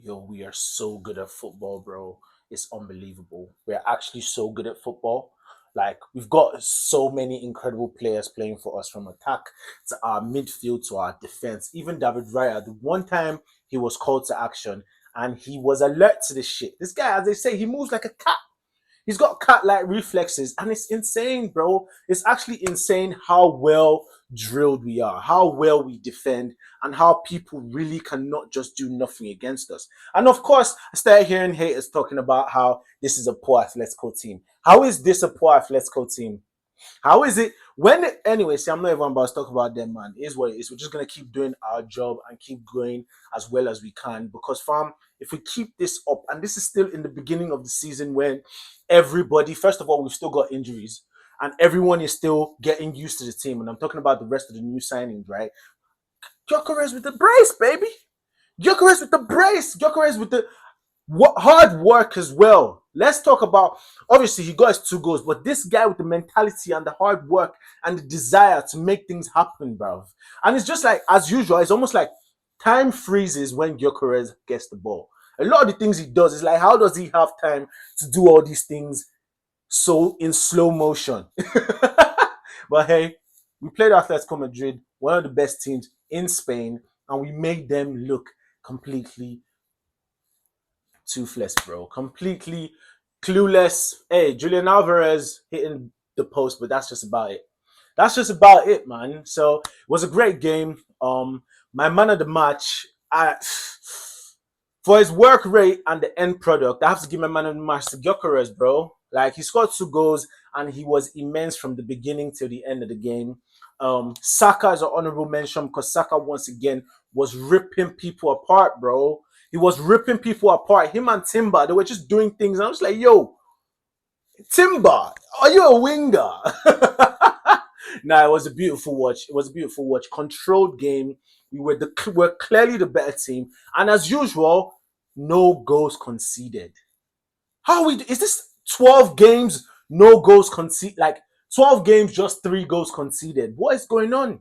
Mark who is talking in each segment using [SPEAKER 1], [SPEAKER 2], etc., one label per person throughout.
[SPEAKER 1] Yo, we are so good at football, bro. It's unbelievable. We're actually so good at football. Like, we've got so many incredible players playing for us from attack to our midfield to our defense. Even David Raya, the one time he was called to action and he was alert to this shit. This guy, as they say, he moves like a cat. He's got cat-like reflexes, and it's insane, bro. It's actually insane how well drilled we are, how well we defend, and how people really cannot just do nothing against us. And of course, I started hearing haters talking about how this is a poor Atletico team. How is this a poor Atletico team? How is it when anyway? See, I'm not even about to talk about them, man. It is what it is. We're just gonna keep doing our job and keep going as well as we can. Because fam, if we keep this up, and this is still in the beginning of the season when everybody, first of all, we've still got injuries, and everyone is still getting used to the team. And I'm talking about the rest of the new signings, right? Gyokeres with the brace, baby. Gyokeres with the brace. Gyokeres with the hard work as well. Let's talk about, obviously he got his 2 goals, but this guy with the mentality and the hard work and the desire to make things happen, bro. And it's just like, as usual, it's almost like time freezes when Gyokeres gets the ball. A lot of the things he does is like, how does he have time to do all these things so in slow motion? But hey, we played Atletico Madrid, one of the best teams in Spain, and we made them look completely toothless, bro. Completely clueless. Hey, Julian Alvarez hitting the post, but that's just about it. That's just about it, man. So it was a great game. My man of the match, for his work rate and the end product, I have to give my man of the match to Gyokeres, bro. Like he scored 2 goals and he was immense from the beginning till the end of the game. Saka is an honorable mention because Saka once again was ripping people apart, bro. He was ripping people apart. Him and Timber, they were just doing things. And I was like, yo, Timber, are you a winger? Nah, it was a beautiful watch. It was a beautiful watch. Controlled game. We're clearly the better team. And as usual, no goals conceded. How we is this 12 games, no goals conceded? Like 12 games, just 3 goals conceded. What is going on?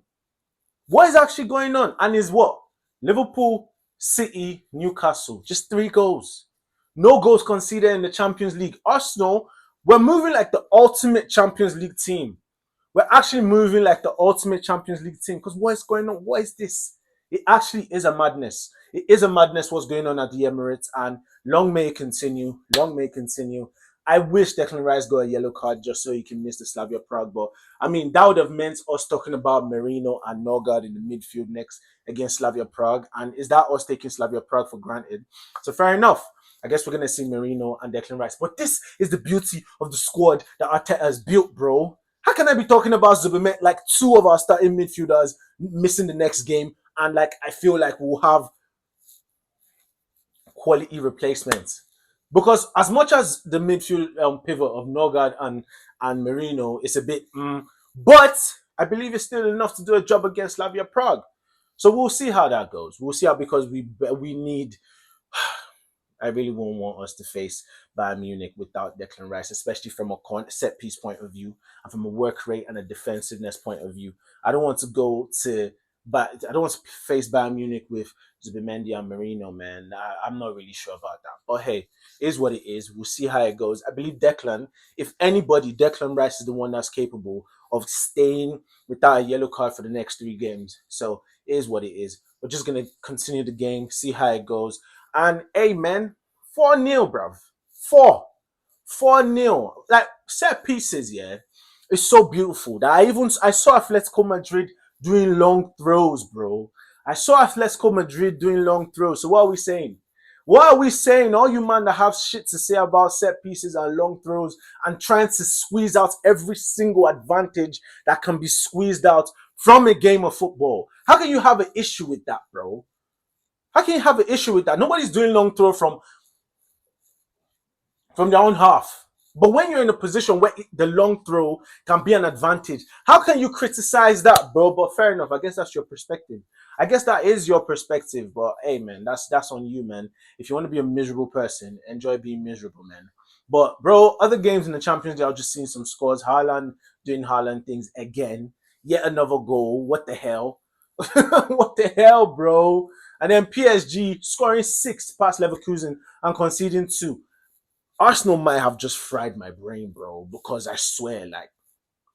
[SPEAKER 1] What is actually going on? And is what? Liverpool, City, Newcastle. Just 3 goals. No goals conceded in the Champions League. Arsenal, we're moving like the ultimate Champions League team. We're actually moving like the ultimate Champions League team. Because what is going on? What is this? It actually is a madness. It is a madness what's going on at the Emirates. And long may it continue. Long may it continue. I wish Declan Rice got a yellow card just so he can miss the Slavia Prague. But I mean, that would have meant us talking about Merino and Norgard in the midfield next against Slavia Prague. And is that us taking Slavia Prague for granted? So fair enough. I guess we're going to see Merino and Declan Rice. But this is the beauty of the squad that Arteta has built, bro. How can I be talking about Zubimendi like 2 of our starting midfielders missing the next game? And like, I feel like we'll have quality replacements. Because as much as the midfield pivot of Norgard and Merino is a bit, but I believe it's still enough to do a job against Slavia Prague. So we'll see how that goes. We'll see how because we need. I really won't want us to face Bayern Munich without Declan Rice, especially from a set piece point of view and from a work rate and a defensiveness point of view. I don't want to go to, but I don't want to face Bayern Munich with Zubimendi and Merino, man. I'm not really sure about that. But hey, it is what it is. We'll see how it goes. I believe Declan, if anybody, Declan Rice is the one that's capable of staying without a yellow card for the next 3 games. So it is what it is. We're just going to continue the game, see how it goes. And hey, man, 4-0, bruv. 4. 4-0. Like set pieces, yeah. It's so beautiful that I saw Atletico Madrid doing long throws, bro. I saw Atletico Madrid doing long throws. So what are we saying? What are we saying? All you man that have shit to say about set pieces and long throws and trying to squeeze out every single advantage that can be squeezed out from a game of football. How can you have an issue with that, bro? How can you have an issue with that? Nobody's doing long throw from their own half. But when you're in a position where the long throw can be an advantage, how can you criticize that, bro? But fair enough. I guess that's your perspective. I guess that is your perspective. But hey, man, that's on you, man. If you want to be a miserable person, enjoy being miserable, man. But bro, other games in the Champions League, I've just seen some scores. Haaland doing Haaland things again. Yet another goal. What the hell? What the hell, bro? And then PSG scoring 6 past Leverkusen and conceding 2. Arsenal might have just fried my brain, bro, because I swear, like,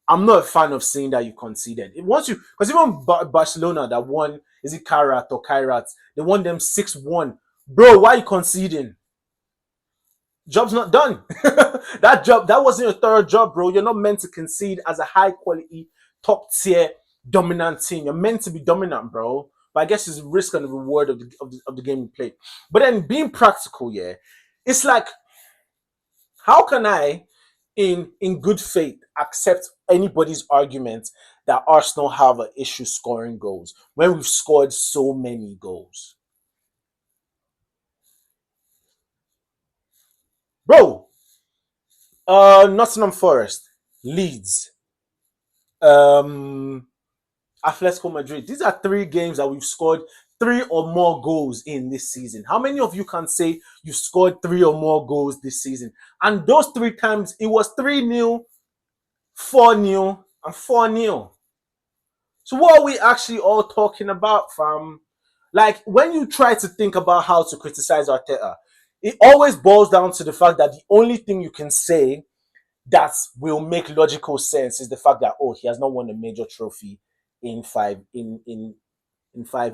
[SPEAKER 1] I'm not a fan of seeing that you conceded. Once you, because even Barcelona that won, is it Kairat or Kairat? They won them 6-1. Bro, why are you conceding? Job's not done. That wasn't your third job, bro. You're not meant to concede as a high quality, top tier, dominant team. You're meant to be dominant, bro. But I guess it's the risk and the reward of the game you play. But then being practical, yeah, it's like, how can I, in good faith, accept anybody's argument that Arsenal have an issue scoring goals when we've scored so many goals? Bro, Nottingham Forest, Leeds, um, Atletico Madrid. These are 3 games that we've scored 3 or more goals in this season. How many of you can say you scored 3 or more goals this season? And those 3 times, it was 3-0, 4-0, and 4-0. So what are we actually all talking about, fam? Like, when you try to think about how to criticize Arteta, it always boils down to the fact that the only thing you can say that will make logical sense is the fact that, oh, he has not won a major trophy in 5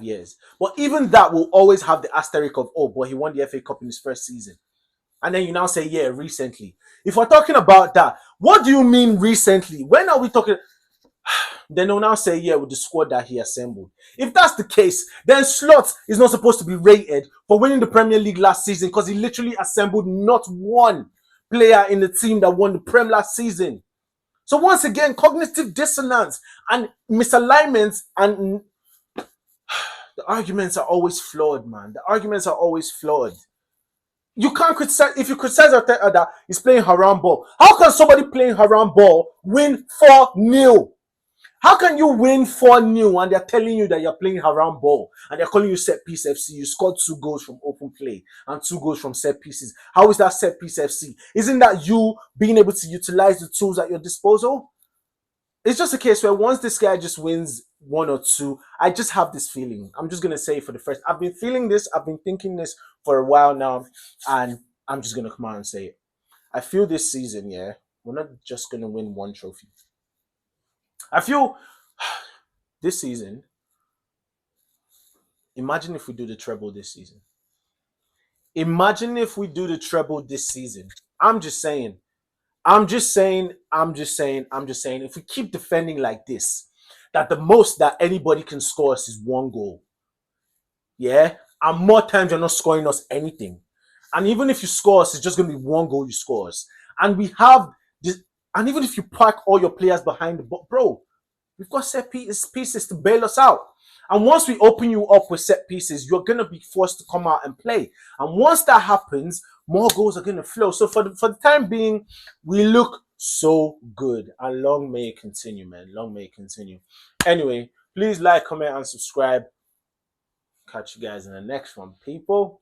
[SPEAKER 1] years. But even that will always have the asterisk of, oh, but he won the FA Cup in his first season. And then you now say, yeah, recently. If we're talking about that, what do you mean recently? When are we talking? Then they'll now say, yeah, with the squad that he assembled. If that's the case, then Slot is not supposed to be rated for winning the Premier League last season because he literally assembled not one player in the team that won the Prem last season. So once again, cognitive dissonance and misalignments, and the arguments are always flawed, man. The arguments are always flawed. You can't criticize, if you criticize Arteta that he's playing haram ball. How can somebody playing haram ball win 4-0? How can you win 4-0 and they're telling you that you're playing haram ball and they're calling you set piece FC? You scored 2 goals from open play and 2 goals from set pieces. How is that set piece FC? Isn't that you being able to utilize the tools at your disposal? It's just a case where once this guy just wins 1 or 2, I just have this feeling. I'm just going to say for the first, I've been feeling this, I've been thinking this for a while now, and I'm just going to come out and say it. I feel this season, yeah, we're not just going to win 1 trophy. I feel this season, imagine if we do the treble this season. Imagine if we do the treble this season. I'm just saying. I'm just saying. I'm just saying. I'm just saying. If we keep defending like this, that the most that anybody can score us is 1 goal. Yeah? And more times you're not scoring us anything. And even if you score us, it's just going to be 1 goal you score us. And we have this. And even if you park all your players behind the ball, bro, we've got set pieces to bail us out. And once we open you up with set pieces, you're going to be forced to come out and play. And once that happens, more goals are going to flow. So for the time being, we look so good. And long may it continue, man. Long may it continue. Anyway, please like, comment, and subscribe. Catch you guys in the next one, people.